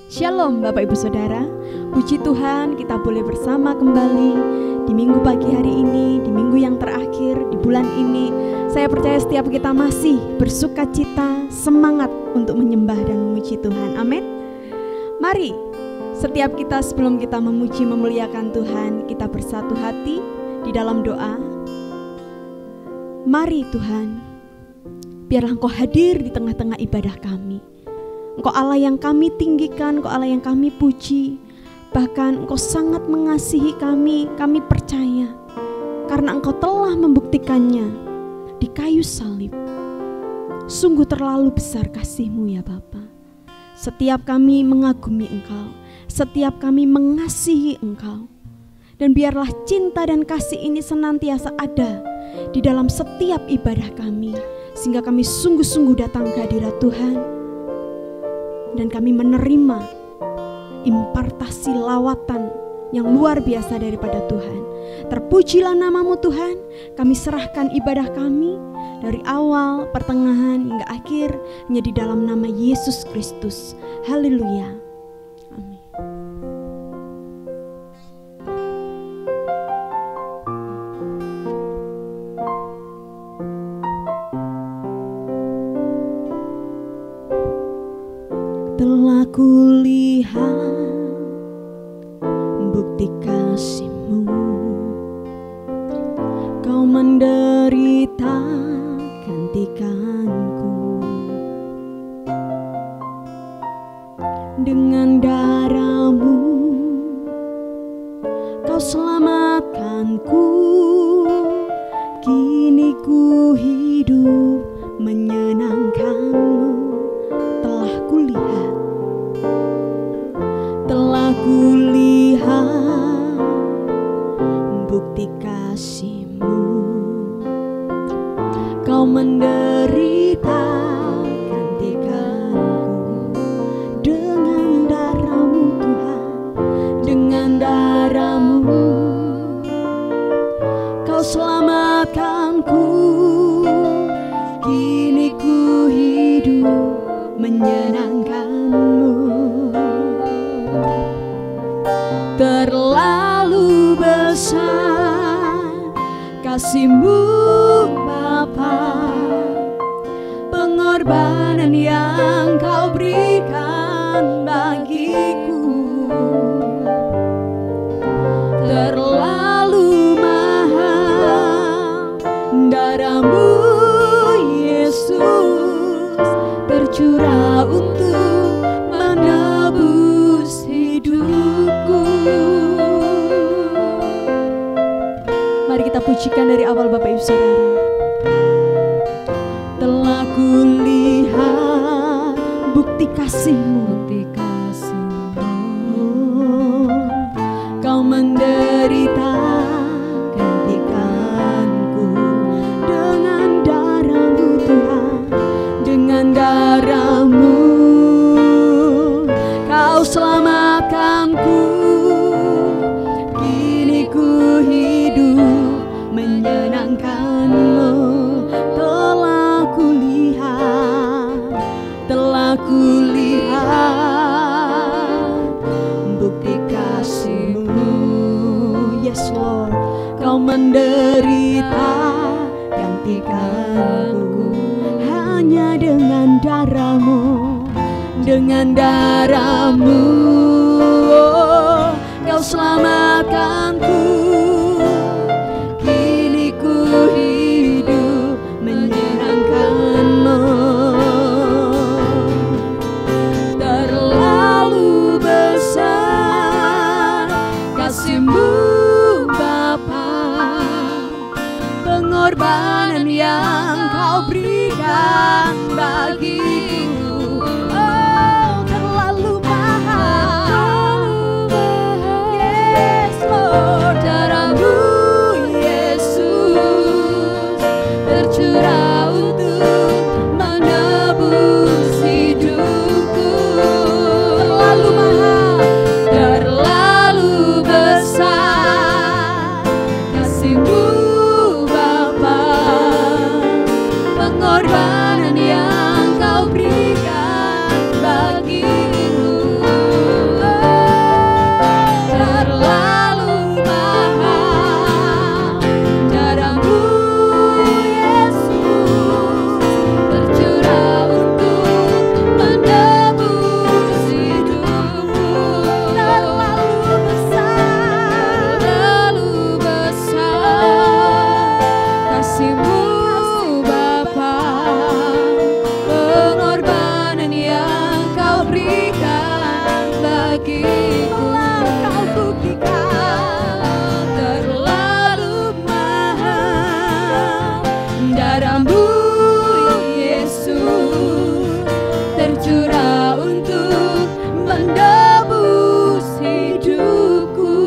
Shalom Bapak Ibu Saudara, puji Tuhan kita boleh bersama kembali di minggu pagi hari ini, di minggu yang terakhir, di bulan ini. Saya percaya setiap kita masih bersuka cita, semangat untuk menyembah dan memuji Tuhan. Amin. Mari, setiap kita sebelum kita memuji memuliakan Tuhan, kita bersatu hati di dalam doa. Mari Tuhan, biarlah Engkau hadir di tengah-tengah ibadah kami. Engkau Allah yang kami tinggikan, Engkau Allah yang kami puji. Bahkan Engkau sangat mengasihi kami percaya. Karena Engkau telah membuktikannya di kayu salib. Sungguh terlalu besar kasih-Mu ya Bapa. Setiap kami mengagumi Engkau, setiap kami mengasihi Engkau. Dan biarlah cinta dan kasih ini senantiasa ada di dalam setiap ibadah kami. Sehingga kami sungguh-sungguh datang ke hadirat Tuhan. Dan kami menerima impartasi lawatan yang luar biasa daripada Tuhan. Terpujilah nama-Mu Tuhan. Kami serahkan ibadah kami dari awal, pertengahan hingga akhir hanya di dalam nama Yesus Kristus. Haleluya. Amin. Telah kulihat bukti kasih-Mu, Kau menderita gantikanku. Dengan darah-Mu Kau selamatkanku. Kini ku hidup menyenangkan-Mu. Telah kulihat bukti kasih-Mu, Kau menderita gantikanku. Dengan darah-Mu Tuhan, dengan darah-Mu Kau selamatkanku. Kini ku hidup menyenangkan-Mu. Terlalu besar kasih-Mu Bapa, pengorbanan yang Kau berikan bagiku. Terlalu mahal darah-Mu Yesus tercurah untuk menebus hidupku. Mari kita pujikan dari awal Bapak Ibu Saudara. Telah kulihat bukti kasih-Mu, Kau menderita gantikanku. Dengan darah-Mu Tuhan, dengan darah-Mu Kau selamatkanku. Kini ku hidup menyenangkan-Mu. Telah kulihat bukti kasih-Mu. Yes Lord, Kau menderita gantikanku. Hanya dengan darah-Mu, dengan darah-Mu Kau selamatkanku. Kini ku hidup menyenangkan-Mu. Terlalu besar kasih-Mu Bapa, pengorbanan yang Kau berikan bagiku. Oh, terlalu mahal. Yes Lord, darah-Mu Yesus tercurah untuk menebus hidupku. Terlalu mahal, terlalu besar kasih-Mu Bapa, pengorbanan yang Kau berikan bagiku. kasih-Mu Bapa, pengorbanan yang Kau berikan bagiku Kau buktikan terlalu mahal. Darah-Mu Yesus tercurah untuk menebus hidupku.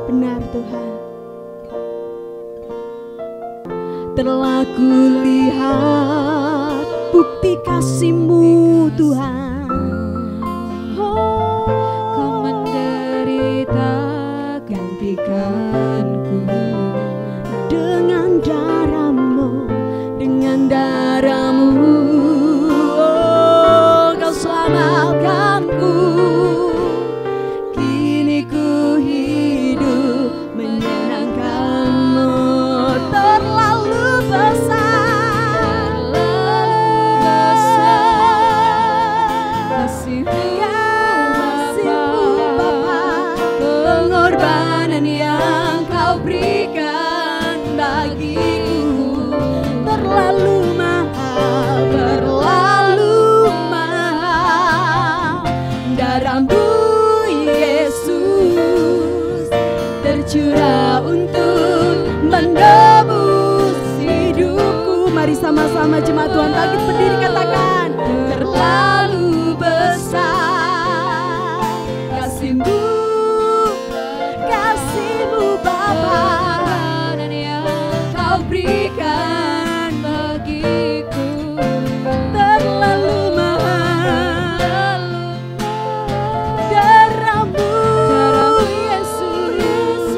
benar Tuhan. Telah kulihat bukti kasih-Mu Tuhan. Kau menderita gantikanku Dengan darah-Mu, dengan darah-Mu, oh, Kau selamatkanku. Kini ku hidup menyenangkan-Mu. Terlalu besar, kasih-Mu Bapa, pengorbanan yang Kau berikan bagiku terlalu mahal, terlalu mahal. Darah-Mu Yesus tercurah untuk menebus hidupku. Mari sama-sama jemaat Tuhan bangkit berdiri katakan, terlalu besar kasih-Mu, kasih-Mu Bapa, pengorbanan yang Kau berikan bagiku terlalu mahal. Darah-Mu Yesus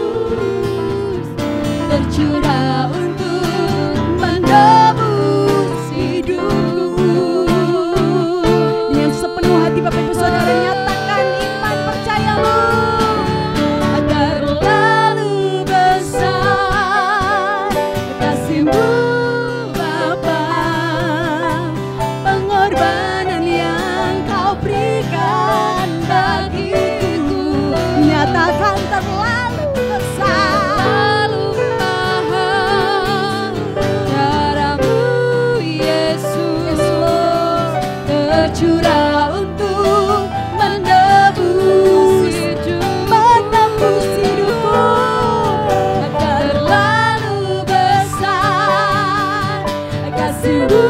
tercurah untuk menebus hidupku. Dengan sepenuh hati Bapak Ibu Saudara nyatakan iman percayamu. Terlalu besar kasih-Mu Bapa, pengorbanan yang Kau berikan bagiku. Nyatakan terlalu besar, terlalu mahal. Darah-Mu Yesus tercurah untuk menebus hidupku. terlalu besar kasih-Mu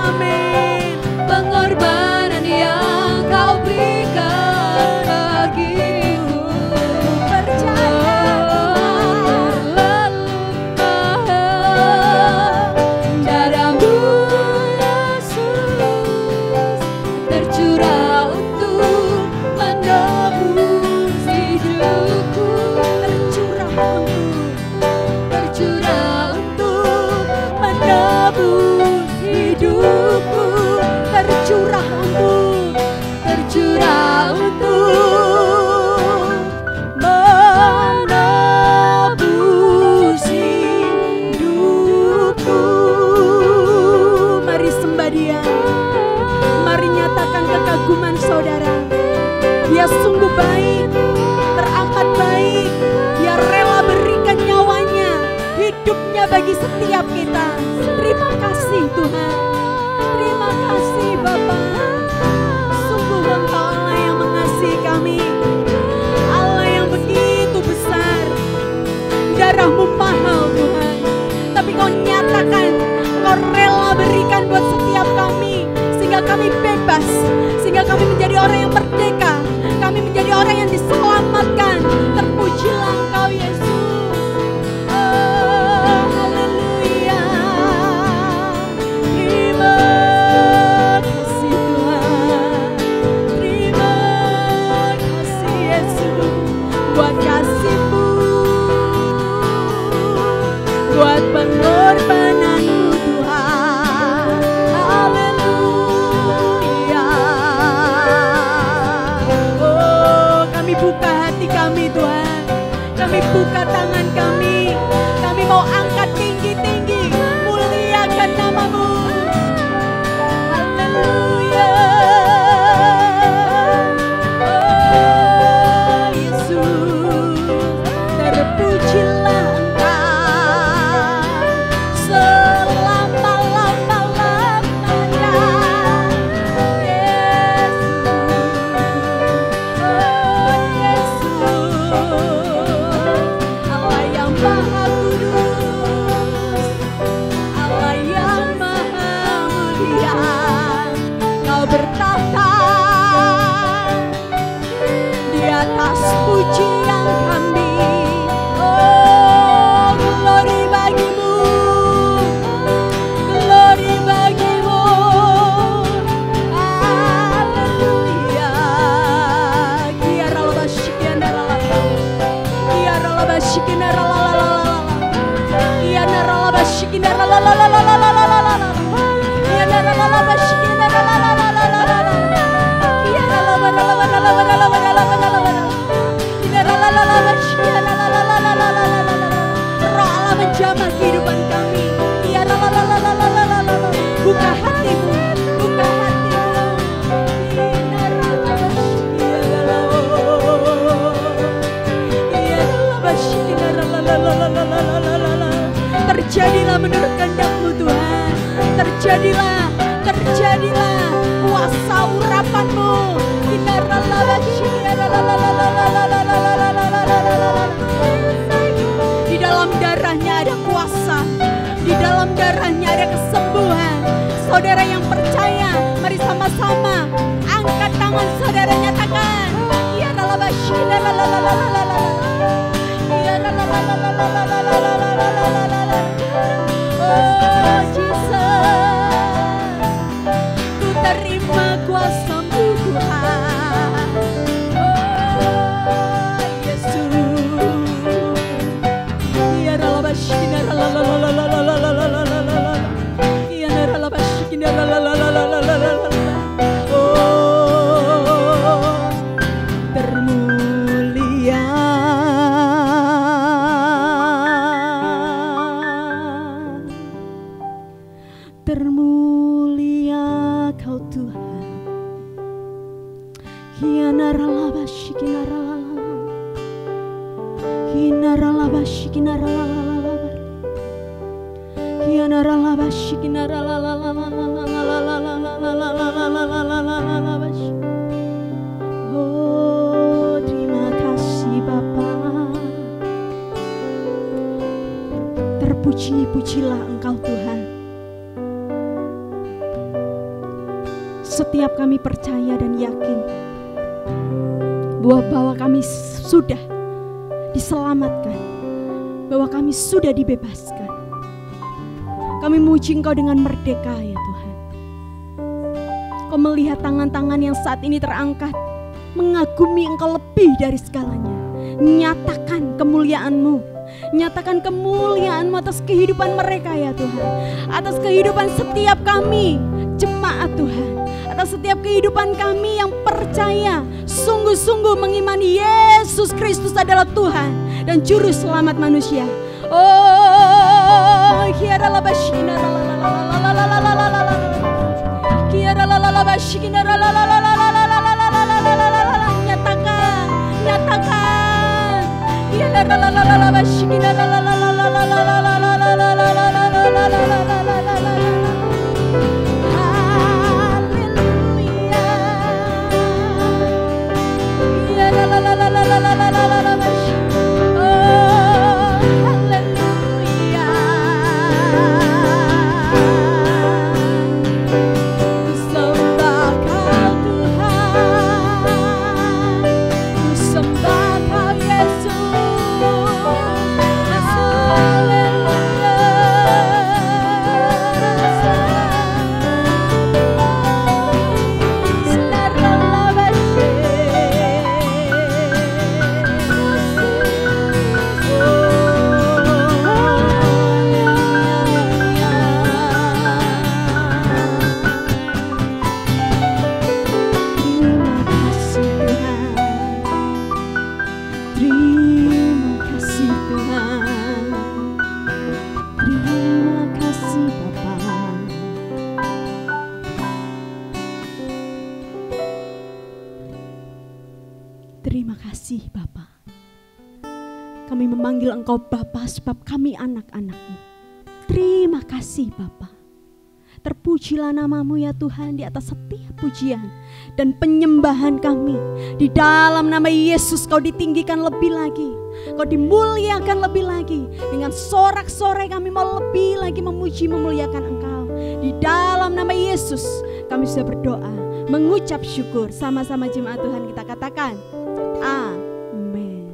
Amin. pengorbanan yang Kau berikan bagiku. Terlalu mahal. Darah-Mu Yesus tercurah untuk menebus hidupku. Tercurah untuk menebus hidupku. Tercurah untuk menebus hidupku. Mari sembah Dia, mari nyatakan kekaguman saudara. Dia sungguh baik, teramat baik. Dia rela berikan nyawanya, hidupnya bagi setiap kita. Terima kasih Tuhan, terima kasih Bapa. Sungguh Engkau Allah yang mengasihi kami, Allah yang begitu besar. Darah-Mu mahal Tuhan, tapi Kau nyatakan, Kau rela berikan buat setiap kami, sehingga kami bebas, sehingga kami menjadi orang yang merdeka, kami menjadi orang yang diselamatkan. Terpujilah Engkau Yesus. Oh, haleluya. Terima kasih Tuhan, terima kasih Yesus buat kasih-Mu, buat pengorbanan-Mu Tuhan. Haleluya. Oh, kami buka hati kami Tuhan, kami buka tangan kami mau angkat tinggi-tinggi, muliakan nama-Mu. Haleluya. Oh Yesus, Roh Allah menjamah kehidupan kami. Buka hatimu, buka hatimu. Terjadilah menurut kehendak-Mu Tuhan. Terjadilah kuasa urapan-Mu. Di dalam darahnya ada kuasa, di dalam darahnya ada kesembuhan. Saudara yang percaya, mari sama-sama angkat tangan saudara, nyatakan. Oh Jesus, ku terima kuasa-Mu Tuhan. Oh Yesus, termulia, termulia Kau Tuhan. Oh, terima kasih Bapa. Terpuji-pujilah Engkau Tuhan. Setiap kami percaya dan yakin bahwa kami sudah diselamatkan, bahwa kami sudah dibebaskan. Kami muji Engkau dengan merdeka ya Tuhan. Kau melihat tangan-tangan yang saat ini terangkat, mengagumi Engkau lebih dari segalanya. Nyatakan kemuliaan-Mu, nyatakan kemuliaan-Mu atas kehidupan mereka ya Tuhan. Atas kehidupan setiap kami jemaat Tuhan, atas setiap kehidupan kami yang percaya, sungguh-sungguh mengimani Yesus Kristus adalah Tuhan dan Juru Selamat manusia. Oh, nyatakan, Terima kasih Bapa. Kami memanggil Engkau Bapa sebab kami anak-anak-Mu. Terima kasih Bapa. Terpujilah nama-Mu ya Tuhan di atas setiap pujian dan penyembahan kami. Di dalam nama Yesus Kau ditinggikan lebih lagi, Kau dimuliakan lebih lagi. Dengan sorak-sorai kami mau lebih lagi memuji memuliakan Engkau. Di dalam nama Yesus kami sudah berdoa, mengucap syukur. Sama-sama jemaat Tuhan kita katakan amin.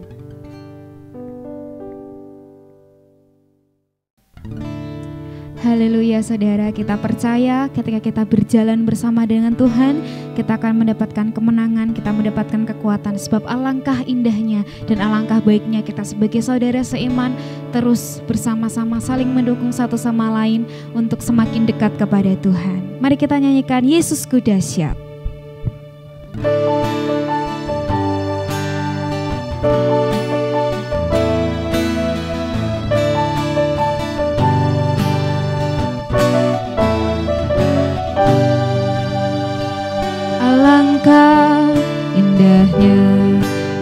Haleluya saudara, kita percaya ketika kita berjalan bersama dengan Tuhan, kita akan mendapatkan kemenangan, kita mendapatkan kekuatan. Sebab alangkah indahnya dan alangkah baiknya kita sebagai saudara seiman terus bersama-sama saling mendukung satu sama lain untuk semakin dekat kepada Tuhan. Mari kita nyanyikan Yesusku Dahsyat. Alangkah indahnya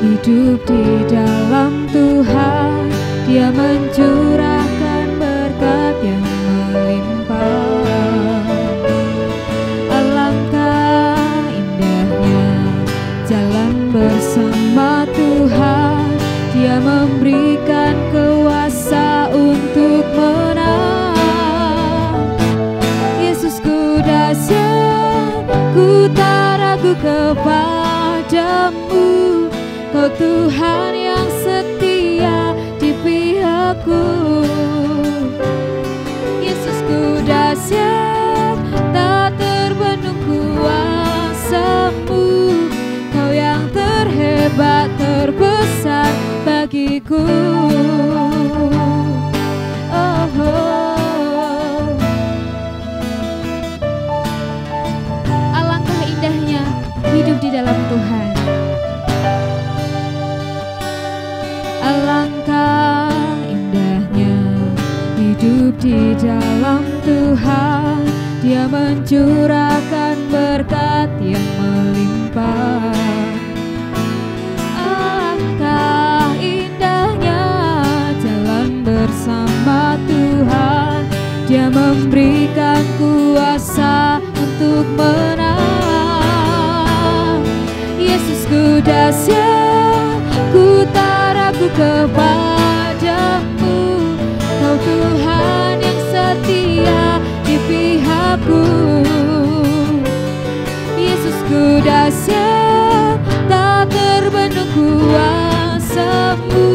hidup di dalam Tuhan, Dia mencurahkan berkat yang melimpah. Alangkah indahnya jalan bersama Tuhan, Dia memberikan kuasa untuk menang. Yesusku dahsyat, ku tak ragu kepadamu, Kau Tuhan yang setia di pihakku. Yesusku dahsyat, tak terbendung kuasa-Mu, Kau yang terhebat terbesar bagiku. Oh, oh. Alangkah indahnya hidup di dalam Tuhan. Alangkah indahnya hidup di dalam Tuhan, Dia mencurahkan berkat yang melimpah. Alangkah indahnya jalan bersama Tuhan, Dia memberikan kuasa untuk menang. Yesusku dahsyat, ku tak ragu kepadamu, Kau Tuhan yang setia di pihakku. Yesusku dahsyat, tak terbendung kuasa-Mu,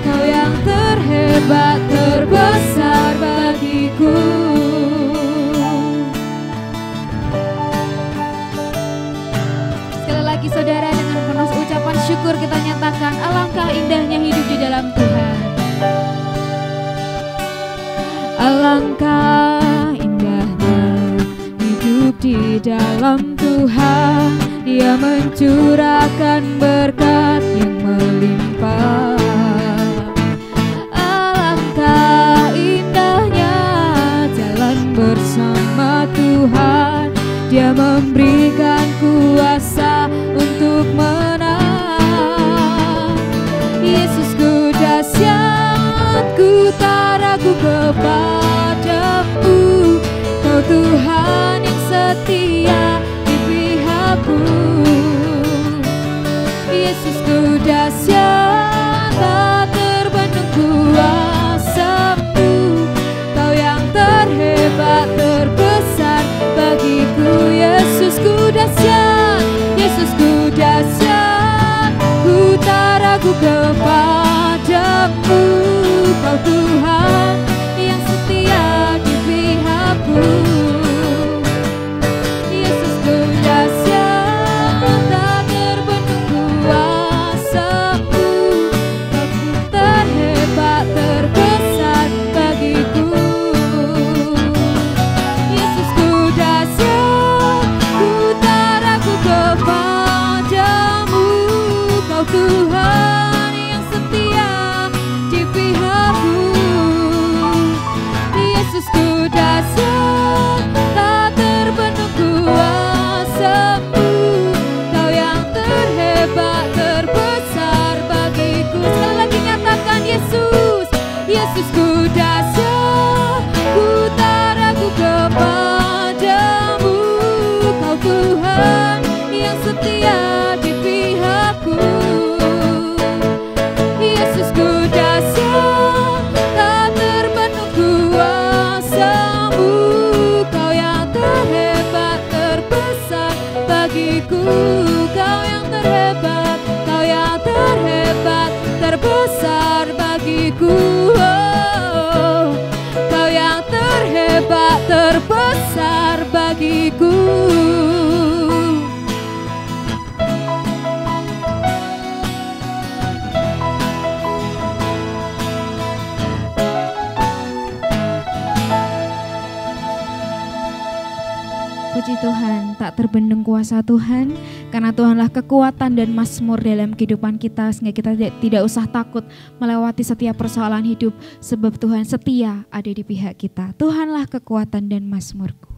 Kau yang terhebat terbesar bagiku. Sekali lagi saudara, dengan penuh ucapan syukur kita nyatakan alangkah indahnya hidup di dalam Tuhan. Alangkah indahnya hidup di dalam Tuhan, Dia mencurahkan berkat yang melimpah. Alangkah indahnya jalan bersama Tuhan, Dia memberikan kuasa untuk menang. Yesusku dahsyat, ku tak ragu kepadamu, Kau Tuhan yang setia di pihakku. Yesusku dahsyat, tak terbendung kuasa-Mu, Kau yang terhebat terbesar bagiku. Yesusku dahsyat, Yesusku dahsyat, ku tak ragu kepadamu, Kau Tuhan yang setia di pihakku. Yesusku dahsyat, tak terbendung kuasa-Mu, Kau terhebat terbesar bagiku. Yesusku dahsyat, ku tak ragu kepadamu, Kau Tuhan yang setia di pihakku. Yesusku dahsyat, tak terbendung kuasa-Mu, Kau yang terhebat terbesar bagiku. Sekali lagi nyatakan Yesus, Yesusku dahsyat, ku tak ragu kepadamu, Kau Tuhan yang setia di pihakku. Yesusku dahsyat, tak terbendung kuasa-Mu, Kau yang terhebat terbesar bagiku. Kau yang terhebat, Kau yang terhebat terbesar bagiku. Oh. Puji Tuhan, tak terbendung kuasa Tuhan, karena Tuhanlah kekuatan dan mazmur dalam kehidupan kita, sehingga kita tidak usah takut melewati setiap persoalan hidup, sebab Tuhan setia ada di pihak kita. Tuhanlah kekuatan dan mazmurku.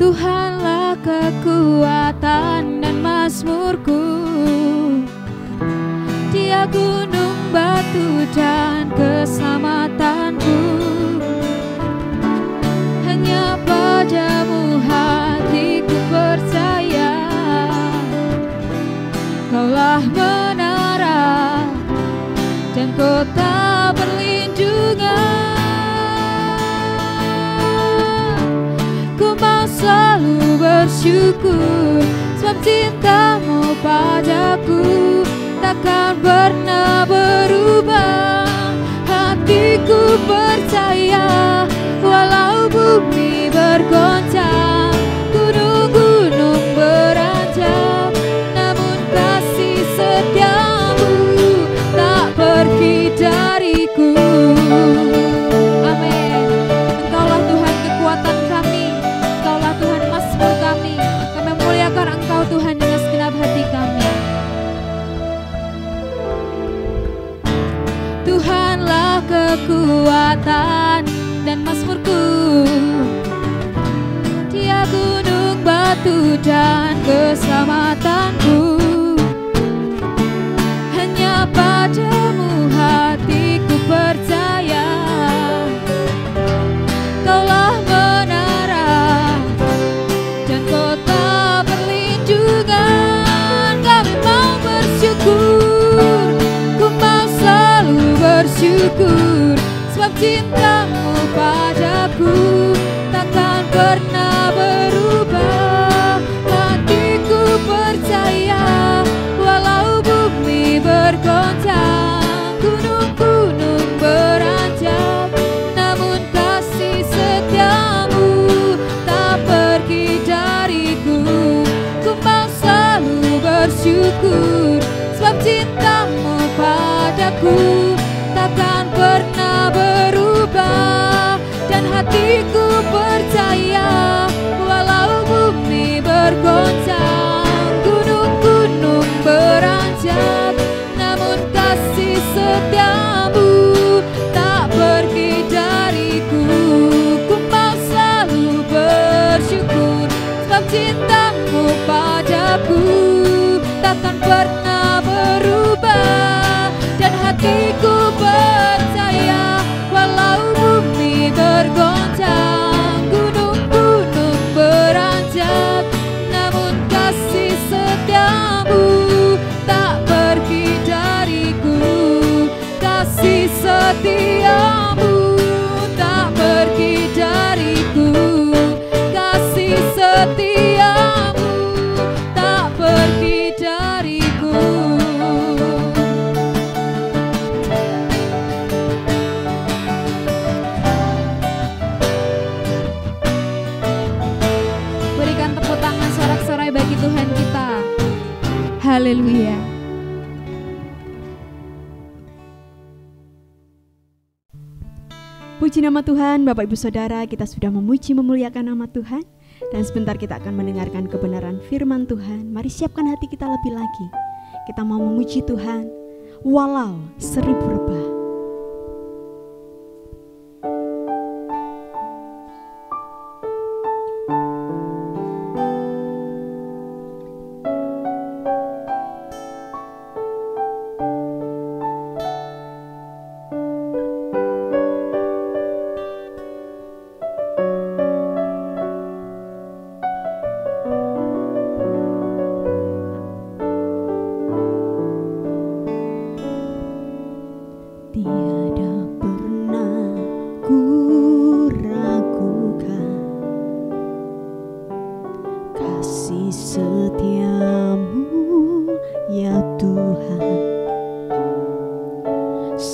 Tuhanlah kekuatan dan mazmurku, Dia gunung batu dan keselamatanku. Hanya padamu hatiku percaya, Kaulah menara dan kota perlindungan. Selalu bersyukur sebab cintamu padaku takkan pernah berubah. Hatiku percaya walau bumi bergoncang, gunung-gunung beranjak, namun kasih setiamu tak pergi dariku. Amin. Engkaulah Tuhan kekuatan kami, Engkaulah Tuhan mazmur kami. Kami memuliakan Engkau Tuhan dengan segenap hati kami. Tuhanlah kekuatan dan mazmurku, Dia gunung batu dan keselamatanku. Hanya padamu hatiku percaya, Kaulah menara dan kota perlindungan. Kami mau bersyukur, ku mau selalu bersyukur, sebab cintamu padaku takkan pernah berubah. Hatiku percaya walau bumi bergoncang, gunung-gunung beranjak, namun kasih setiamu tak pergi dariku. Ku mau selalu bersyukur, sebab cintamu padaku takkan pernah berubah. Dan hatiku percaya walau bumi bergoncang, gunung-gunung beranjak, namun kasih setiamu tak pergi dariku. Ku mau selalu bersyukur, sebab cintamu padaku takkan pernah berubah. Dan hatiku percaya walau bumi bergoncang, gunung-gunung beranjak, namun kasih setiamu tak pergi dariku. Kasih setiamu tak pergi dariku. Kasih setiamu tak pergi dariku. Berikan tepuk tangan sorak-sorai bagi Tuhan kita. Haleluya. Puji nama Tuhan. Bapak Ibu Saudara, kita sudah memuji memuliakan nama Tuhan, dan sebentar kita akan mendengarkan kebenaran firman Tuhan. Mari siapkan hati kita lebih lagi. Kita mau memuji Tuhan walau 1000 rebah.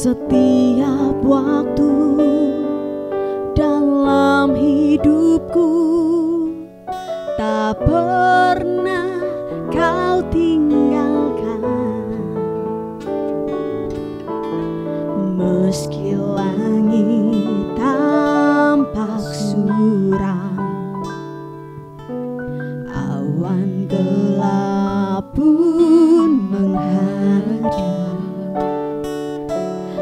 Setiap waktu dalam hidupku tak tak pernah kau tinggalkan. Meski langit tampak suram, awan gelap pun menghadap,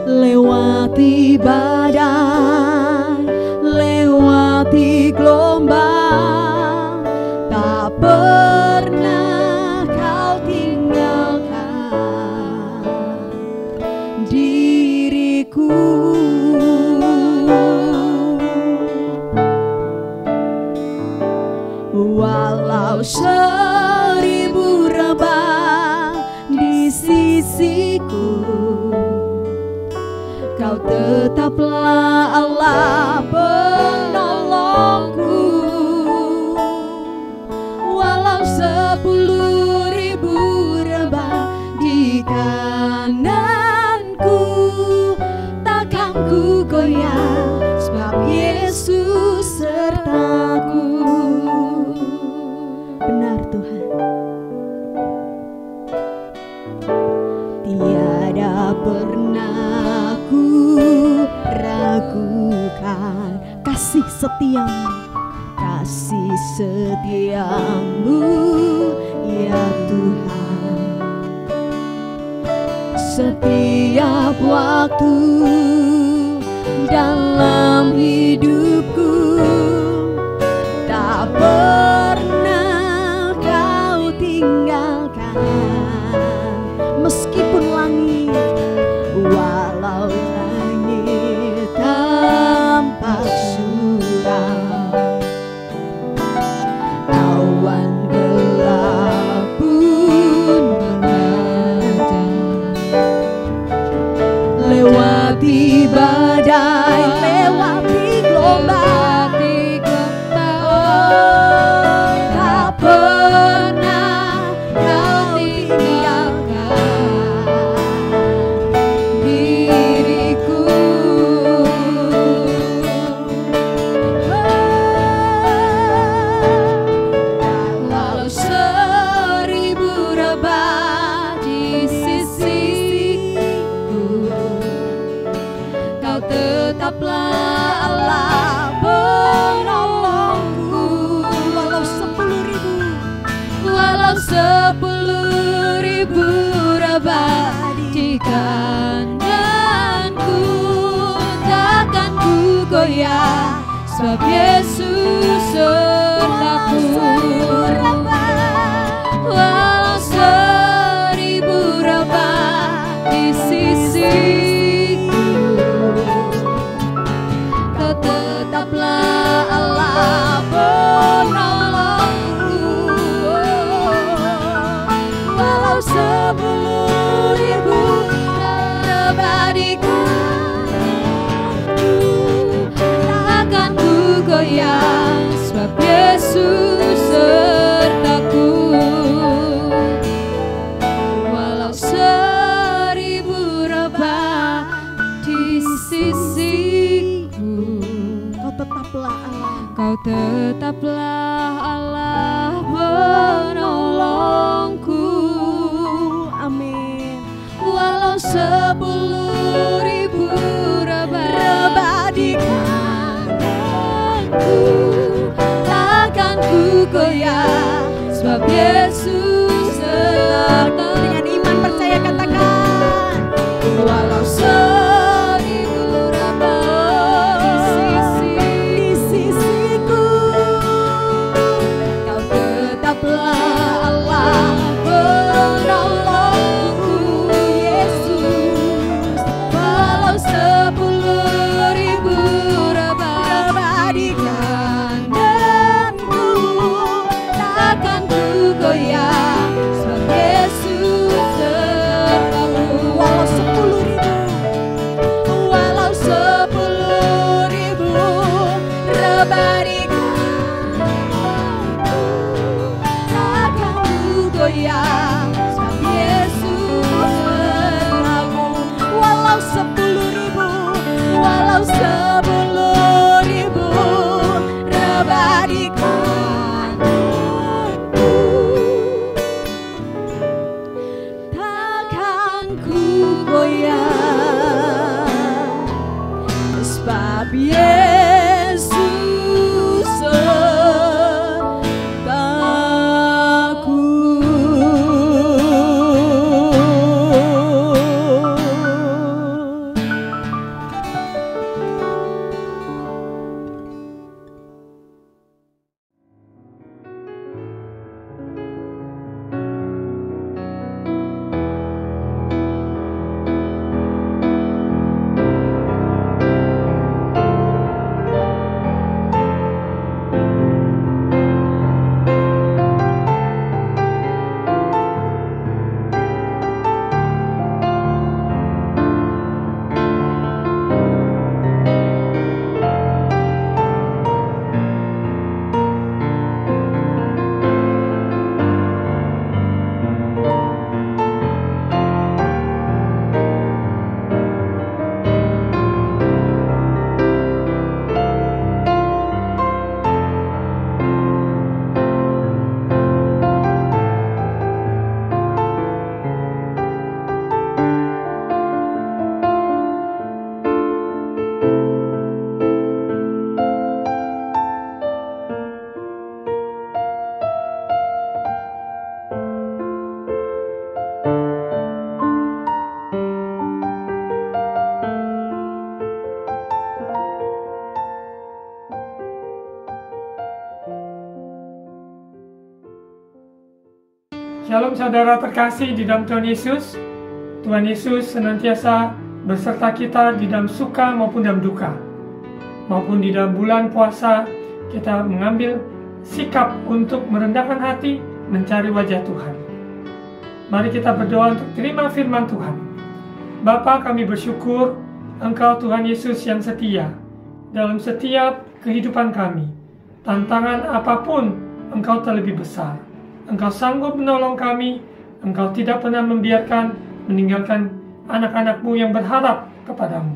lewati badai, lewati gelombang, tak pernah kau tinggalkan diriku. Walau 1000 rebah di sisiku, kau tetaplah Allah penolongku. Walau 10.000 rebah di kananku, takkan ku goyah, sebab Yesus sertaku. Benar Tuhan, tiada pernah ku ragukan kasih setiamu, kasih setiamu ya Tuhan. Setiap waktu dalam hidupku, tak pernah kau tinggalkan. Meskipun langit, walau langit tampak suram, awan gelap pun menghadap, lewati badai, lewati gelombang, tak pernah kau tinggalkan diriku. Walau 1000 rebah di sisiku, kau tetaplah Allah penolongku. Walau 10.000 rebah di kananku, takkan ku goyah, sebab Yesus sertaku. Walau 1000 rebah di sisiku, kau tetaplah Allah penolongku. Walau 10.000 rebah di kananku, takkan ku goyah, sebab Yesus sertaku. Walau 1000 rebah di sisiku, kau tetaplah Allah, kau tetaplah Allah penolongku. Amin. Walau 10.000 rebah di kananku, takkan ku goyah, sebab Yesus sertaku. Dengan iman percaya katakan, walau 1000 rebah di sisiku, kau tetaplah Allah penolongku. Yesus, walau 10.000 rebah di kananku, takkan ku goyah, sebab Yesus sertaku. Walau 10.000 rebah di kananku, takkan ku goyah, sebab Yesus sertaku. Walau 10.000 rebah di kananku, sebab Yesus sertaku. Shalom saudara terkasih di dalam Tuhan Yesus. Tuhan Yesus senantiasa beserta kita di dalam suka maupun dalam duka. Maupun di dalam bulan puasa kita mengambil sikap untuk merendahkan hati mencari wajah Tuhan. Mari kita berdoa untuk terima firman Tuhan. Bapa, kami bersyukur Engkau Tuhan Yesus yang setia dalam setiap kehidupan kami. Tantangan apapun Engkau terlebih besar. Engkau sanggup menolong kami. Engkau tidak pernah membiarkan meninggalkan anak-anak-Mu yang berharap kepadamu.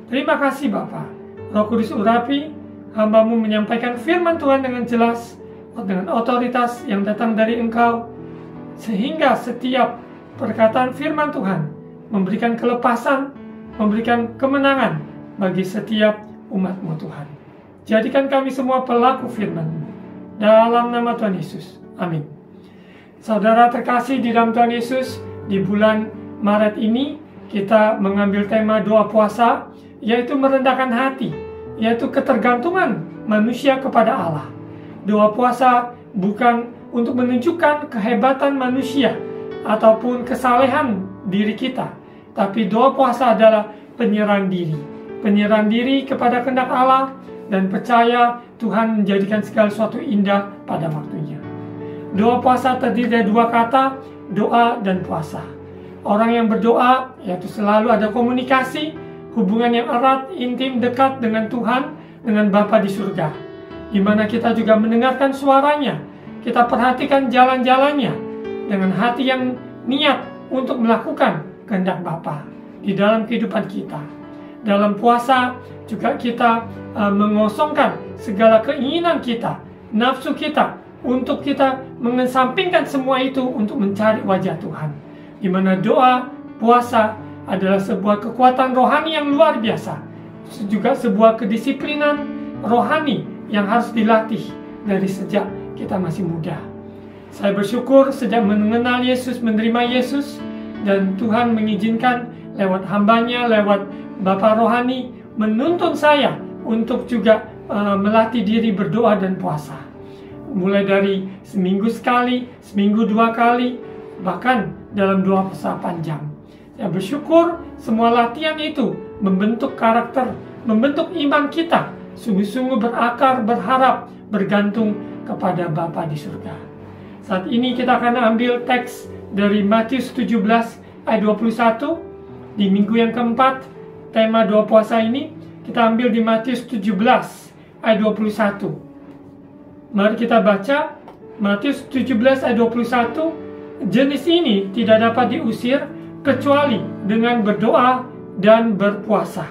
Terima kasih Bapa. Roh Kudus urapi hamba-Mu menyampaikan firman Tuhan dengan jelas, dengan otoritas yang datang dari Engkau, sehingga setiap perkataan firman Tuhan memberikan kelepasan, memberikan kemenangan bagi setiap umat-Mu Tuhan. Jadikan kami semua pelaku firman-Mu. Dalam nama Tuhan Yesus. Amin. Saudara terkasih di dalam Tuhan Yesus, di bulan Maret ini kita mengambil tema doa puasa, yaitu merendahkan hati, yaitu ketergantungan manusia kepada Allah. Doa puasa bukan untuk menunjukkan kehebatan manusia ataupun kesalehan diri kita, tapi doa puasa adalah penyerahan diri. Penyerahan diri kepada kehendak Allah dan percaya Tuhan menjadikan segala sesuatu indah pada waktunya. Doa puasa terdiri dari dua kata, doa dan puasa. Orang yang berdoa, yaitu selalu ada komunikasi, hubungan yang erat, intim, dekat dengan Tuhan, dengan Bapa di surga, di mana kita juga mendengarkan suaranya, kita perhatikan jalan-jalannya, dengan hati yang niat untuk melakukan kehendak Bapa di dalam kehidupan kita. Dalam puasa juga kita mengosongkan segala keinginan kita, nafsu kita, untuk kita mengesampingkan semua itu untuk mencari wajah Tuhan. Di mana doa, puasa adalah sebuah kekuatan rohani yang luar biasa. Juga sebuah kedisiplinan rohani yang harus dilatih dari sejak kita masih muda. Saya bersyukur sejak mengenal Yesus, menerima Yesus, dan Tuhan mengizinkan lewat hambanya, lewat Bapa rohani, menuntun saya untuk juga melatih diri berdoa dan puasa. Mulai dari seminggu sekali, seminggu 2 kali, bahkan dalam doa puasa panjang. Saya bersyukur semua latihan itu membentuk karakter, membentuk iman kita, sungguh-sungguh berakar, berharap, bergantung kepada Bapa di surga. Saat ini kita akan ambil teks dari Matius 17 ayat 21. Di minggu yang keempat, tema doa puasa ini, kita ambil di Matius 17 ayat 21. Mari kita baca Matius 17 ayat 21. Jenis ini tidak dapat diusir kecuali dengan berdoa dan berpuasa.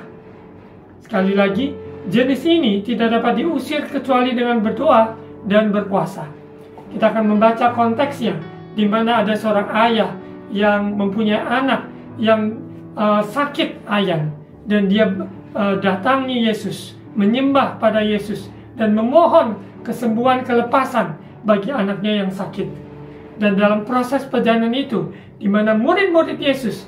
Sekali lagi, jenis ini tidak dapat diusir kecuali dengan berdoa dan berpuasa. Kita akan membaca konteksnya, di mana ada seorang ayah yang mempunyai anak yang sakit ayan, dan dia datangi Yesus, menyembah pada Yesus, dan memohon kesembuhan, kelepasan bagi anaknya yang sakit. Dan dalam proses perjalanan itu, di mana murid-murid Yesus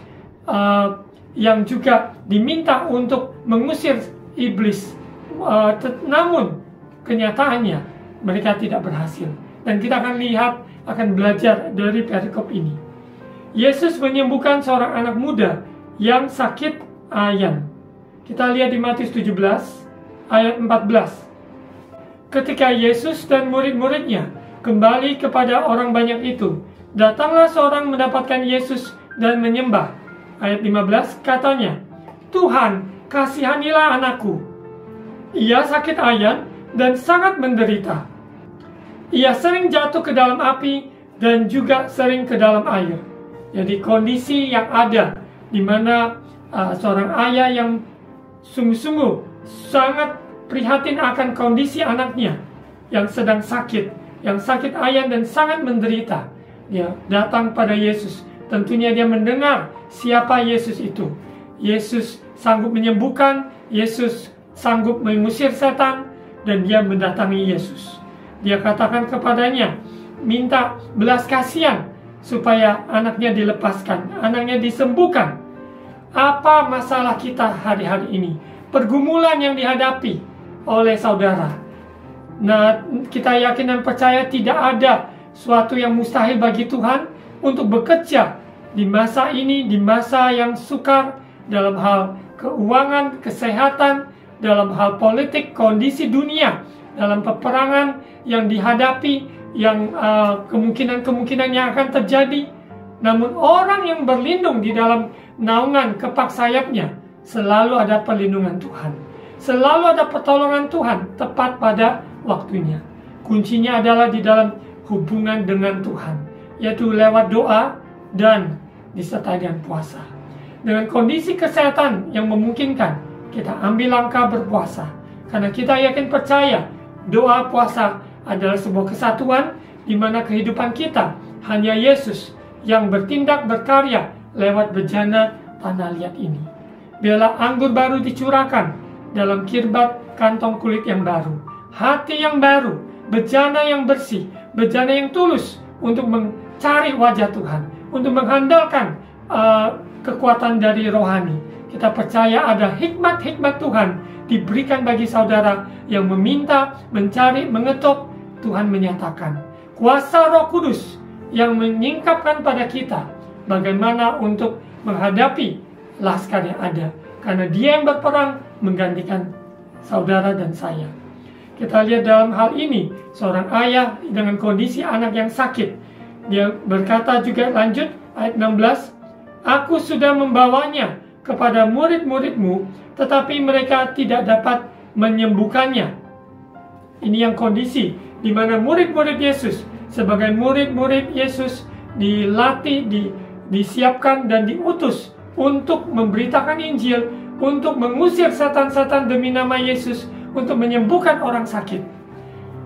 yang juga diminta untuk mengusir iblis, namun kenyataannya mereka tidak berhasil. Dan kita akan lihat, akan belajar dari perikop ini. Yesus menyembuhkan seorang anak muda yang sakit ayan. Kita lihat di Matius 17 ayat 14. Ketika Yesus dan murid-muridnya kembali kepada orang banyak itu, datanglah seorang mendapatkan Yesus dan menyembah. Ayat 15 katanya, "Tuhan, kasihanilah anakku. Ia sakit ayan dan sangat menderita. Ia sering jatuh ke dalam api dan juga sering ke dalam air." Jadi kondisi yang ada di mana seorang ayah yang sungguh-sungguh sangat prihatin akan kondisi anaknya yang sedang sakit, yang sakit ayan dan sangat menderita. Dia datang pada Yesus. Tentunya dia mendengar siapa Yesus itu. Yesus sanggup menyembuhkan, Yesus sanggup mengusir setan, dan dia mendatangi Yesus. Dia katakan kepadanya, minta belas kasihan supaya anaknya dilepaskan, anaknya disembuhkan. Apa masalah kita hari-hari ini? Pergumulan yang dihadapi oleh saudara. Nah, kita yakin dan percaya tidak ada suatu yang mustahil bagi Tuhan untuk bekerja di masa ini, di masa yang sukar, dalam hal keuangan, kesehatan, dalam hal politik, kondisi dunia, dalam peperangan yang dihadapi, yang kemungkinan-kemungkinan yang akan terjadi. Namun orang yang berlindung di dalam naungan kepak sayapnya, selalu ada perlindungan Tuhan, selalu ada pertolongan Tuhan tepat pada waktunya. Kuncinya adalah di dalam hubungan dengan Tuhan, yaitu lewat doa dan disertai dengan puasa. Dengan kondisi kesehatan yang memungkinkan, kita ambil langkah berpuasa, karena kita yakin percaya doa puasa adalah sebuah kesatuan di mana kehidupan kita hanya Yesus yang bertindak berkarya lewat bejana tanah liat ini. Biarlah anggur baru dicurahkan dalam kirbat kantong kulit yang baru, hati yang baru, bejana yang bersih, bejana yang tulus untuk mencari wajah Tuhan, untuk mengandalkan kekuatan dari rohani. Kita percaya ada hikmat-hikmat Tuhan diberikan bagi saudara yang meminta, mencari, mengetuk. Tuhan menyatakan kuasa Roh Kudus yang menyingkapkan pada kita bagaimana untuk menghadapi laskar yang ada, karena Dia yang berperang menggantikan saudara dan saya. Kita lihat dalam hal ini seorang ayah dengan kondisi anak yang sakit. Dia berkata juga, lanjut ayat 16, "Aku sudah membawanya kepada murid-muridmu, tetapi mereka tidak dapat menyembuhkannya." Ini yang kondisi di mana murid-murid Yesus, sebagai murid-murid Yesus, dilatih, disiapkan dan diutus untuk memberitakan Injil, untuk mengusir setan-setan demi nama Yesus, untuk menyembuhkan orang sakit.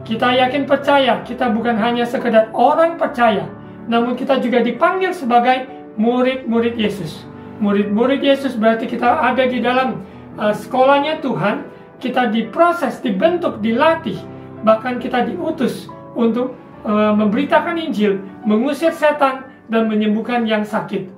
Kita yakin percaya, kita bukan hanya sekedar orang percaya, namun kita juga dipanggil sebagai murid-murid Yesus. Murid-murid Yesus berarti kita ada di dalam sekolahnya Tuhan, kita diproses, dibentuk, dilatih, bahkan kita diutus untuk memberitakan Injil, mengusir setan, dan menyembuhkan yang sakit.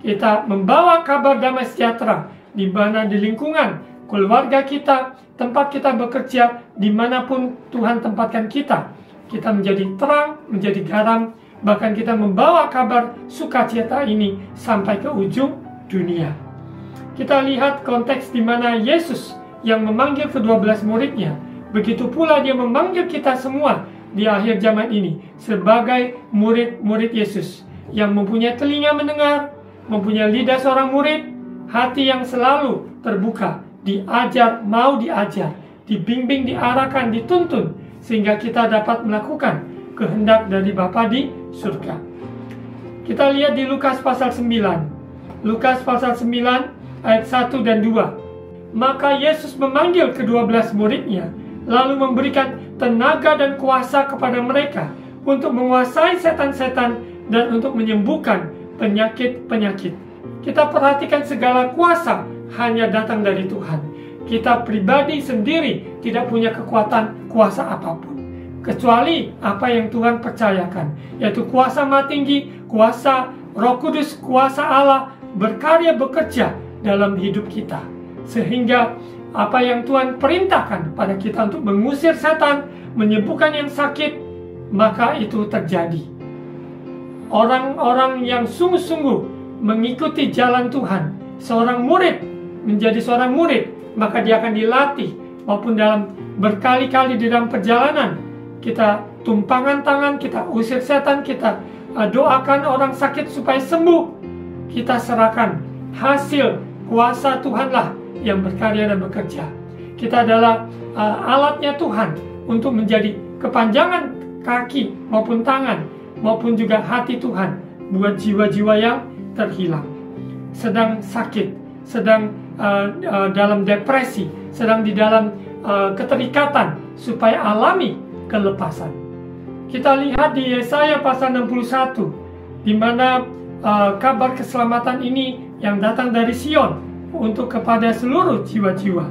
Kita membawa kabar damai sejahtera di mana di lingkungan keluarga kita, tempat kita bekerja, dimanapun Tuhan tempatkan kita. Kita menjadi terang, menjadi garam, bahkan kita membawa kabar sukacita ini sampai ke ujung dunia. Kita lihat konteks di mana Yesus yang memanggil ke-12 muridnya, begitu pula Dia memanggil kita semua di akhir zaman ini sebagai murid-murid Yesus yang mempunyai telinga mendengar, mempunyai lidah seorang murid, hati yang selalu terbuka, diajar, mau diajar, dibimbing, diarahkan, dituntun, sehingga kita dapat melakukan kehendak dari Bapa di surga. Kita lihat di Lukas pasal 9. Lukas pasal 9 ayat 1 dan 2. Maka Yesus memanggil ke-12 muridnya, lalu memberikan tenaga dan kuasa kepada mereka untuk menguasai setan-setan dan untuk menyembuhkan penyakit-penyakit. Kita perhatikan segala kuasa hanya datang dari Tuhan. kita pribadi sendiri tidak punya kekuatan kuasa apapun, kecuali apa yang Tuhan percayakan, yaitu kuasa Maha Tinggi, kuasa Roh Kudus, kuasa Allah berkarya bekerja dalam hidup kita. Sehingga apa yang Tuhan perintahkan pada kita untuk mengusir setan, menyembuhkan yang sakit, maka itu terjadi. Orang-orang yang sungguh-sungguh mengikuti jalan Tuhan, seorang murid menjadi seorang murid, maka dia akan dilatih, maupun dalam berkali-kali di dalam perjalanan kita tumpangan tangan, kita usir setan, kita doakan orang sakit supaya sembuh, kita serahkan hasil kuasa Tuhanlah yang berkarya dan bekerja. Kita adalah alatnya Tuhan untuk menjadi kepanjangan kaki maupun tangan maupun juga hati Tuhan buat jiwa-jiwa yang terhilang, sedang sakit, sedang dalam depresi, sedang di dalam keterikatan, supaya alami kelepasan. Kita lihat di Yesaya pasal 61, di mana kabar keselamatan ini yang datang dari Sion untuk kepada seluruh jiwa-jiwa.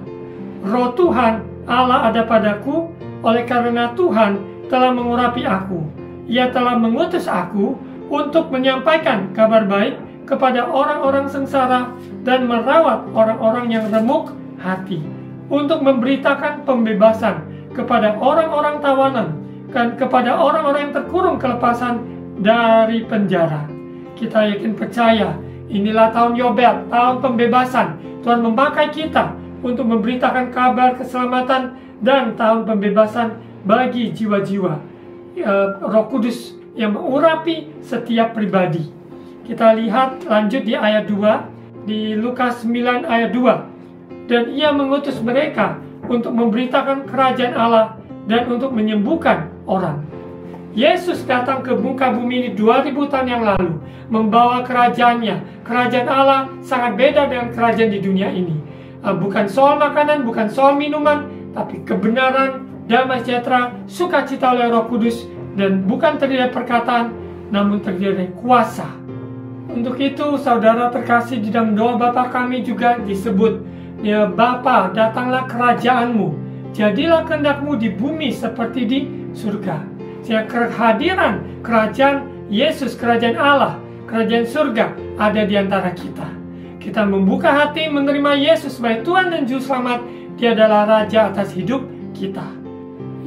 Roh Tuhan Allah ada padaku, oleh karena Tuhan telah mengurapi aku. Ia telah mengutus aku untuk menyampaikan kabar baik kepada orang-orang sengsara dan merawat orang-orang yang remuk hati, untuk memberitakan pembebasan kepada orang-orang tawanan dan kepada orang-orang yang terkurung kelepasan dari penjara. Kita yakin percaya, inilah tahun Yobel, tahun pembebasan. Tuhan memakai kita untuk memberitakan kabar keselamatan dan tahun pembebasan bagi jiwa-jiwa. Roh Kudus yang mengurapi setiap pribadi. Kita lihat lanjut di ayat 2, di Lukas 9 ayat 2. Dan ia mengutus mereka untuk memberitakan kerajaan Allah dan untuk menyembuhkan orang. Yesus datang ke muka bumi ini 2000 tahun yang lalu, membawa kerajaannya. Kerajaan Allah sangat beda dengan kerajaan di dunia ini. Bukan soal makanan, bukan soal minuman, tapi kebenaran, damai sejahtera, sukacita oleh Roh Kudus, dan bukan terdiri dari perkataan, namun terdiri dari kuasa. Untuk itu, saudara terkasih, di dalam doa Bapa kami juga disebut, ya Bapa, datanglah kerajaanmu, jadilah kehendak-mu di bumi seperti di surga. Sehingga kehadiran kerajaan Yesus, kerajaan Allah, kerajaan surga ada di antara kita. Kita membuka hati menerima Yesus sebagai Tuhan dan Juru Selamat. Dia adalah Raja atas hidup kita.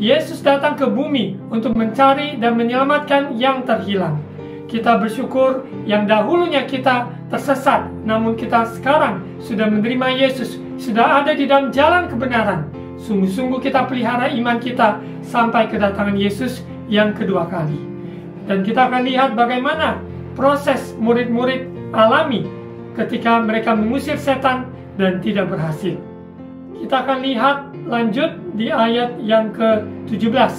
Yesus datang ke bumi untuk mencari dan menyelamatkan yang terhilang. Kita bersyukur yang dahulunya kita tersesat, namun kita sekarang sudah menerima Yesus, sudah ada di dalam jalan kebenaran. Sungguh-sungguh kita pelihara iman kita sampai kedatangan Yesus yang kedua kali. Dan kita akan lihat bagaimana proses murid-murid alami ketika mereka mengusir setan dan tidak berhasil. Kita akan lihat lanjut di ayat yang ke-17.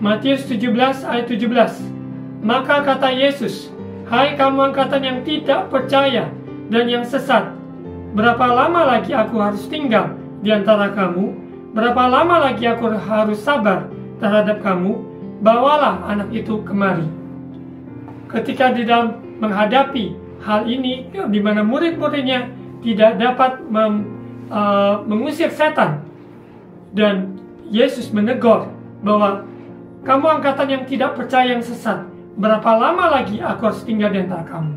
Matius 17 ayat 17. Maka kata Yesus, hai kamu angkatan yang tidak percaya dan yang sesat, berapa lama lagi aku harus tinggal di antara kamu? Berapa lama lagi aku harus sabar terhadap kamu? Bawalah anak itu kemari. Ketika di dalam menghadapi hal ini, di mana murid-muridnya tidak dapat mengusir setan, dan Yesus menegur bahwa kamu angkatan yang tidak percaya, yang sesat, berapa lama lagi aku harus tinggal di antara kamu?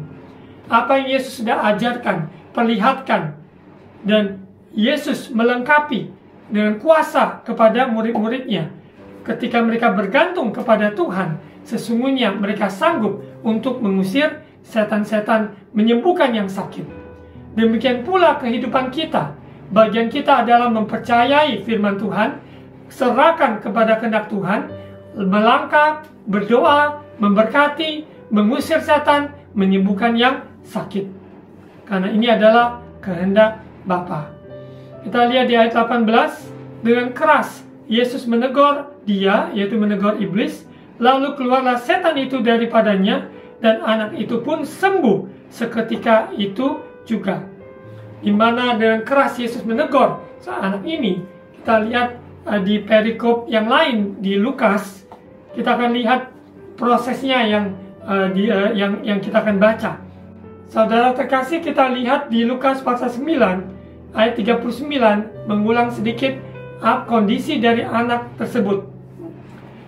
Apa yang Yesus sudah ajarkan, perlihatkan, dan Yesus melengkapi dengan kuasa kepada murid-muridnya. Ketika mereka bergantung kepada Tuhan, sesungguhnya mereka sanggup untuk mengusir setan-setan, menyembuhkan yang sakit. Demikian pula kehidupan kita. Bagian kita adalah mempercayai firman Tuhan, serahkan kepada kehendak Tuhan, melangkah, berdoa, memberkati, mengusir setan, menyembuhkan yang sakit. Karena ini adalah kehendak Bapa. Kita lihat di ayat 18, dengan keras Yesus menegur dia, yaitu menegur iblis, lalu keluarlah setan itu daripadanya, dan anak itu pun sembuh seketika itu juga. Di mana dengan keras Yesus menegur anak ini. Kita lihat di perikop yang lain di Lukas, kita akan lihat prosesnya yang kita akan baca. Saudara terkasih, kita lihat di Lukas pasal 9 ayat 39 mengulang sedikit kondisi dari anak tersebut.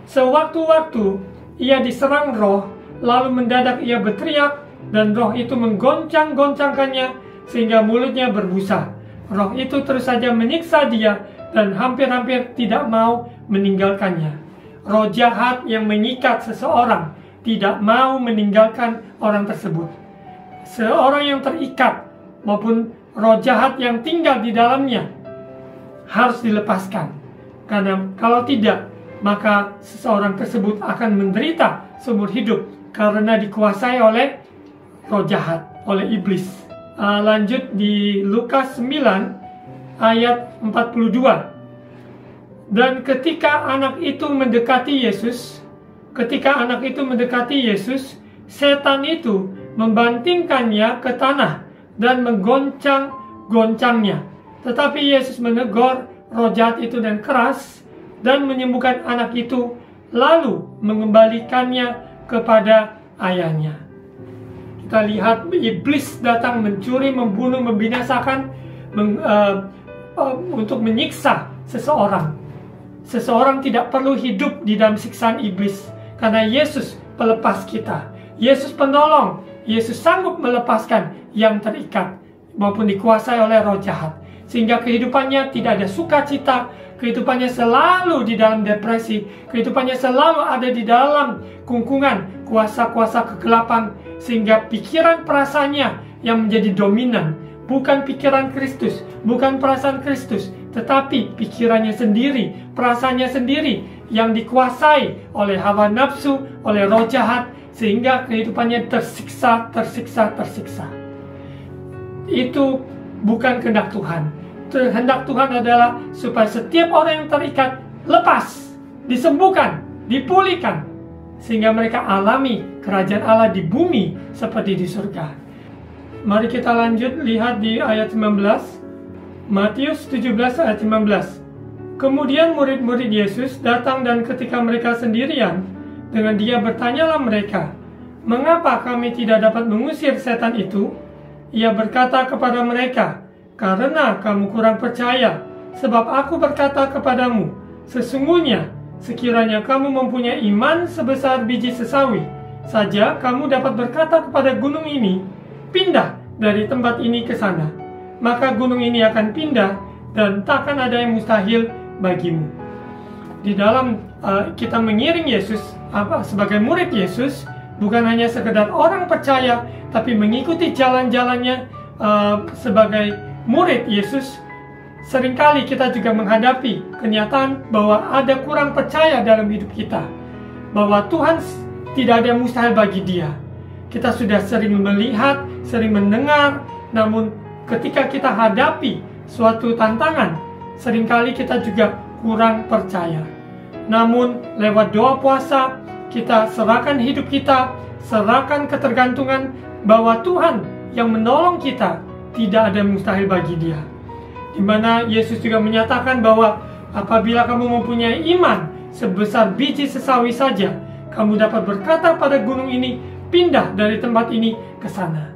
Sewaktu-waktu ia diserang roh, lalu mendadak ia berteriak, dan roh itu menggoncang-goncangkannya sehingga mulutnya berbusa. Roh itu terus saja menyiksa dia dan hampir-hampir tidak mau meninggalkannya. Roh jahat yang mengikat seseorang tidak mau meninggalkan orang tersebut. Seorang yang terikat maupun roh jahat yang tinggal di dalamnya harus dilepaskan. Karena kalau tidak, maka seseorang tersebut akan menderita seumur hidup karena dikuasai oleh roh jahat, oleh iblis. Lanjut di Lukas 9 ayat 42. Dan ketika anak itu mendekati Yesus, setan itu membantingkannya ke tanah dan menggoncang-goncangnya. Tetapi Yesus menegur roh jahat itu dan keras dan menyembuhkan anak itu, lalu mengembalikannya kepada ayahnya. Kita lihat iblis datang mencuri, membunuh, membinasakan, untuk menyiksa seseorang. Seseorang tidak perlu hidup di dalam siksaan iblis, karena Yesus pelepas kita. Yesus penolong. Yesus sanggup melepaskan yang terikat maupun dikuasai oleh roh jahat, sehingga kehidupannya tidak ada sukacita, kehidupannya selalu di dalam depresi, kehidupannya selalu ada di dalam kungkungan kuasa-kuasa kegelapan, sehingga pikiran perasaannya yang menjadi dominan, bukan pikiran Kristus, bukan perasaan Kristus, tetapi pikirannya sendiri, perasaannya sendiri yang dikuasai oleh hawa nafsu, oleh roh jahat, sehingga kehidupannya tersiksa. Itu bukan kehendak Tuhan. Kehendak Tuhan adalah supaya setiap orang yang terikat lepas, disembuhkan, dipulihkan, sehingga mereka alami kerajaan Allah di bumi seperti di surga. Mari kita lanjut lihat di ayat 19. Matius 17 ayat 15. Kemudian murid-murid Yesus datang, dan ketika mereka sendirian dengan dia, bertanyalah mereka, "Mengapa kami tidak dapat mengusir setan itu?" Ia berkata kepada mereka, "Karena kamu kurang percaya. Sebab aku berkata kepadamu, sesungguhnya sekiranya kamu mempunyai iman sebesar biji sesawi saja, kamu dapat berkata kepada gunung ini, pindah dari tempat ini ke sana. Maka gunung ini akan pindah, dan takkan ada yang mustahil bagimu." Di dalam kita mengiring Yesus sebagai murid Yesus, bukan hanya sekedar orang percaya, tapi mengikuti jalan-jalannya sebagai murid Yesus. Seringkali kita juga menghadapi kenyataan bahwa ada kurang percaya dalam hidup kita, bahwa Tuhan tidak ada yang mustahil bagi dia. Kita sudah sering melihat, sering mendengar, namun ketika kita hadapi suatu tantangan, seringkali kita juga kurang percaya. Namun lewat doa puasa, kita serahkan hidup kita, serahkan ketergantungan bahwa Tuhan yang menolong kita, tidak ada yang mustahil bagi dia. Di mana Yesus juga menyatakan bahwa apabila kamu mempunyai iman sebesar biji sesawi saja, kamu dapat berkata pada gunung ini, pindah dari tempat ini ke sana.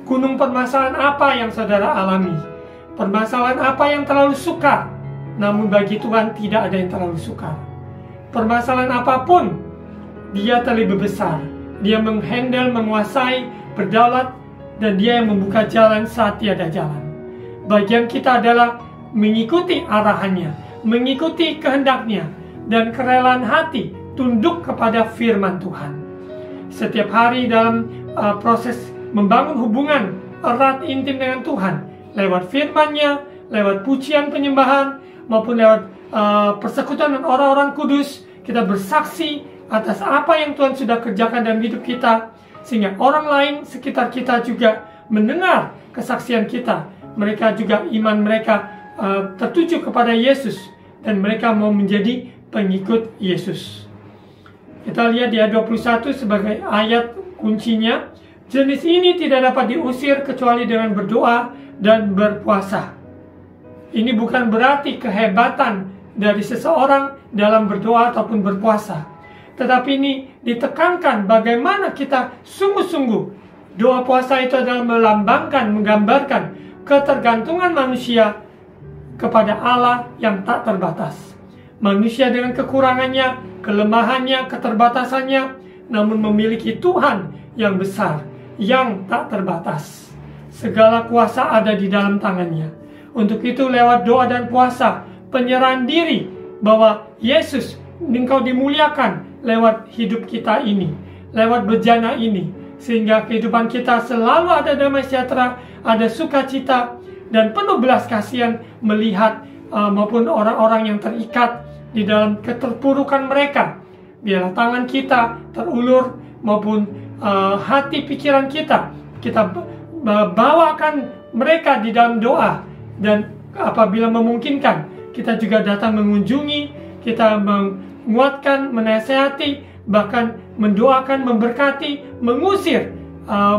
Gunung permasalahan apa yang saudara alami? Permasalahan apa yang terlalu sukar? Namun bagi Tuhan tidak ada yang terlalu sukar. Permasalahan apapun, dia terlebih besar. Dia menghandle, menguasai, berdaulat, dan dia yang membuka jalan saat tiada jalan. Bagian kita adalah mengikuti arahannya, mengikuti kehendaknya, dan kerelaan hati tunduk kepada firman Tuhan. Setiap hari dalam proses membangun hubungan erat intim dengan Tuhan, lewat firman-Nya, lewat pujian penyembahan, maupun lewat persekutuan dengan orang-orang kudus, kita bersaksi atas apa yang Tuhan sudah kerjakan dalam hidup kita, sehingga orang lain sekitar kita juga mendengar kesaksian kita. Mereka juga iman mereka tertuju kepada Yesus, dan mereka mau menjadi pengikut Yesus. Kita lihat di ayat 21 sebagai ayat kuncinya. Jenis ini tidak dapat diusir kecuali dengan berdoa dan berpuasa. Ini bukan berarti kehebatan dari seseorang dalam berdoa ataupun berpuasa, tetapi ini ditekankan bagaimana kita sungguh-sungguh. Doa puasa itu adalah melambangkan, menggambarkan ketergantungan manusia kepada Allah yang tak terbatas. Manusia dengan kekurangannya, kelemahannya, keterbatasannya, namun memiliki Tuhan yang besar, yang tak terbatas. Segala kuasa ada di dalam tangannya. Untuk itu lewat doa dan puasa, penyerahan diri bahwa Yesus, Engkau dimuliakan lewat hidup kita ini, lewat bejana ini, sehingga kehidupan kita selalu ada damai sejahtera, ada sukacita, dan penuh belas kasihan melihat maupun orang-orang yang terikat di dalam keterpurukan mereka. Biarlah tangan kita terulur maupun hati pikiran kita bawakan mereka di dalam doa, dan apabila memungkinkan kita juga datang mengunjungi, kita menguatkan, menasehati, bahkan mendoakan, memberkati, mengusir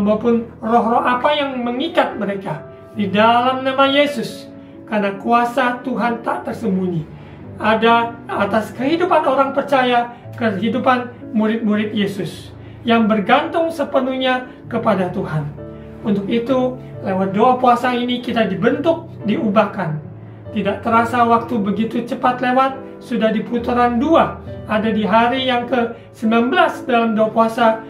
maupun roh-roh apa yang mengikat mereka di dalam nama Yesus. Karena kuasa Tuhan tak tersembunyi, ada atas kehidupan orang percaya, kehidupan murid-murid Yesus yang bergantung sepenuhnya kepada Tuhan. Untuk itu, lewat doa puasa ini kita dibentuk, diubahkan. Tidak terasa waktu begitu cepat lewat, sudah di putaran 2, ada di hari yang ke-19 dalam doa puasa,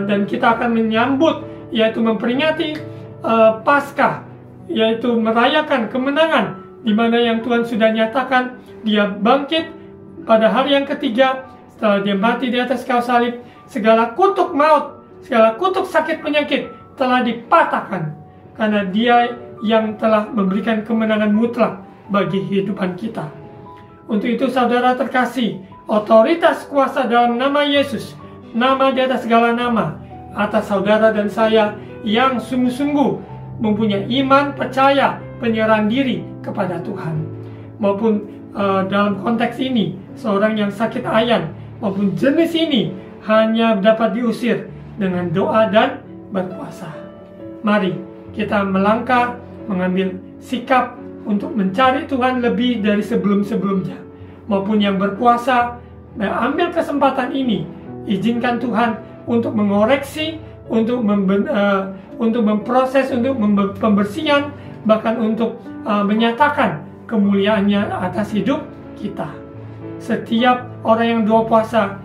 dan kita akan menyambut, yaitu memperingati Paskah, yaitu merayakan kemenangan, di mana yang Tuhan sudah nyatakan, dia bangkit pada hari yang ketiga, setelah dia mati di atas kayu salib. Segala kutuk maut, segala kutuk sakit penyakit telah dipatahkan, karena dia yang telah memberikan kemenangan mutlak bagi kehidupan kita. Untuk itu saudara terkasih, otoritas kuasa dalam nama Yesus, nama di atas segala nama, atas saudara dan saya yang sungguh-sungguh mempunyai iman, percaya, penyerahan diri kepada Tuhan. Maupun dalam konteks ini, seorang yang sakit ayan maupun jenis ini hanya dapat diusir dengan doa dan berpuasa. Mari kita melangkah, mengambil sikap untuk mencari Tuhan lebih dari sebelum-sebelumnya. Maupun yang berpuasa, ambil kesempatan ini, izinkan Tuhan untuk mengoreksi, untuk memproses, untuk pembersihan, bahkan untuk menyatakan kemuliaannya atas hidup kita. Setiap orang yang doa puasa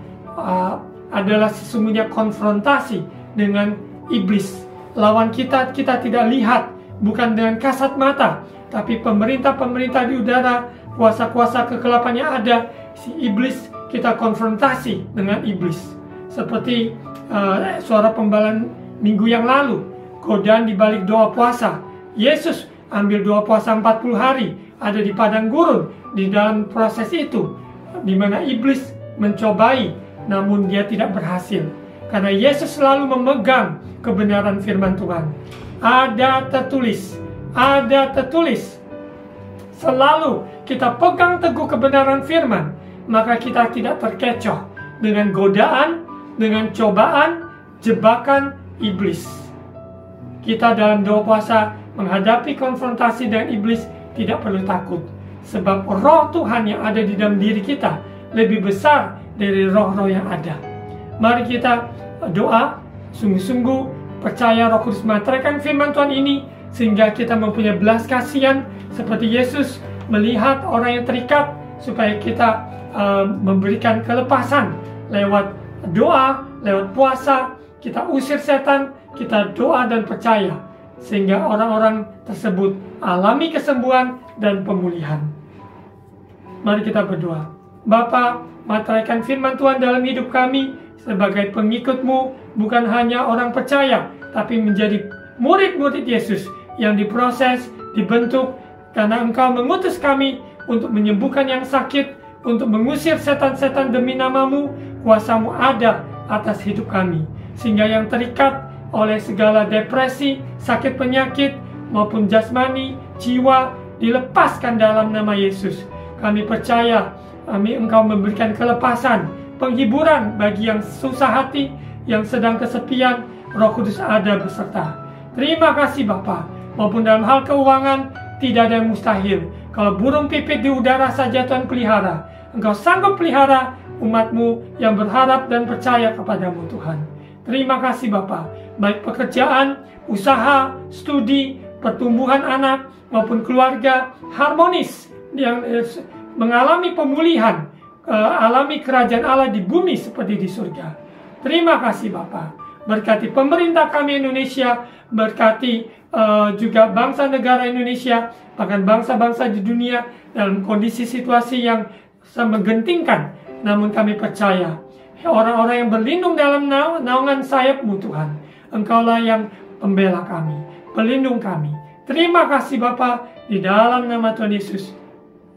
adalah sesungguhnya konfrontasi dengan iblis. Lawan kita tidak lihat, bukan dengan kasat mata, tapi pemerintah-pemerintah di udara, kuasa-kuasa kegelapan yang ada, si iblis, kita konfrontasi dengan iblis. Seperti suara pembalan minggu yang lalu, godaan di balik doa puasa. Yesus ambil doa puasa 40 hari, ada di padang gurun. Di dalam proses itu, di mana iblis mencobai, namun dia tidak berhasil. Karena Yesus selalu memegang kebenaran firman Tuhan. Ada tertulis. Selalu kita pegang teguh kebenaran firman, maka kita tidak terkecoh dengan godaan, dengan cobaan, jebakan iblis. Kita dalam doa puasa menghadapi konfrontasi dengan iblis tidak perlu takut. Sebab roh Tuhan yang ada di dalam diri kita lebih besar dari roh-roh yang ada. Mari kita doa sungguh-sungguh, percaya Roh Kudus menerankan firman Tuhan ini, sehingga kita mempunyai belas kasihan seperti Yesus melihat orang yang terikat, supaya kita memberikan kelepasan lewat doa, lewat puasa. Kita usir setan, kita doa dan percaya, sehingga orang-orang tersebut alami kesembuhan dan pemulihan. Mari kita berdoa. Bapa, materaikan firman Tuhan dalam hidup kami sebagai pengikut-Mu, bukan hanya orang percaya, tapi menjadi murid-murid Yesus yang diproses, dibentuk, karena Engkau mengutus kami untuk menyembuhkan yang sakit, untuk mengusir setan-setan demi nama-Mu. Kuasa-Mu ada atas hidup kami, sehingga yang terikat oleh segala depresi, sakit penyakit, maupun jasmani, jiwa, dilepaskan dalam nama Yesus. Kami percaya, Engkau memberikan kelepasan, penghiburan bagi yang susah hati, yang sedang kesepian. Roh Kudus ada beserta. Terima kasih Bapa. Maupun dalam hal keuangan, tidak ada yang mustahil. Kalau burung pipit di udara saja Tuhan pelihara, Engkau sanggup pelihara umat-Mu yang berharap dan percaya kepada-Mu Tuhan. Terima kasih Bapa. Baik pekerjaan, usaha, studi, pertumbuhan anak maupun keluarga harmonis, yang mengalami pemulihan, alami kerajaan Allah di bumi seperti di surga. Terima kasih Bapa. Berkati pemerintah kami Indonesia, berkati juga bangsa negara Indonesia, bahkan bangsa-bangsa di dunia dalam kondisi situasi yang menggentingkan. Namun kami percaya, orang-orang yang berlindung dalam naungan sayap-Mu Tuhan, Engkaulah yang pembela kami, pelindung kami. Terima kasih Bapa, di dalam nama Tuhan Yesus.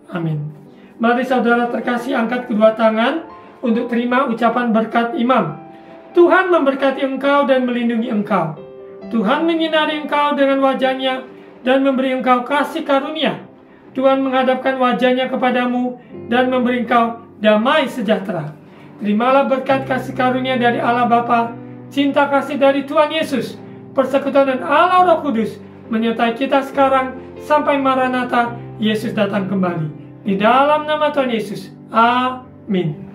Amin. Mari saudara terkasih, angkat kedua tangan untuk terima ucapan berkat imam. Tuhan memberkati engkau dan melindungi engkau. Tuhan menyinari engkau dengan wajah-Nya dan memberi engkau kasih karunia. Tuhan menghadapkan wajah-Nya kepadamu dan memberi engkau damai sejahtera. Terimalah berkat kasih karunia dari Allah Bapa, cinta kasih dari Tuhan Yesus, persekutuan dan Allah Roh Kudus menyertai kita sekarang sampai Maranatha, Yesus datang kembali. Di dalam nama Tuhan Yesus. Amin.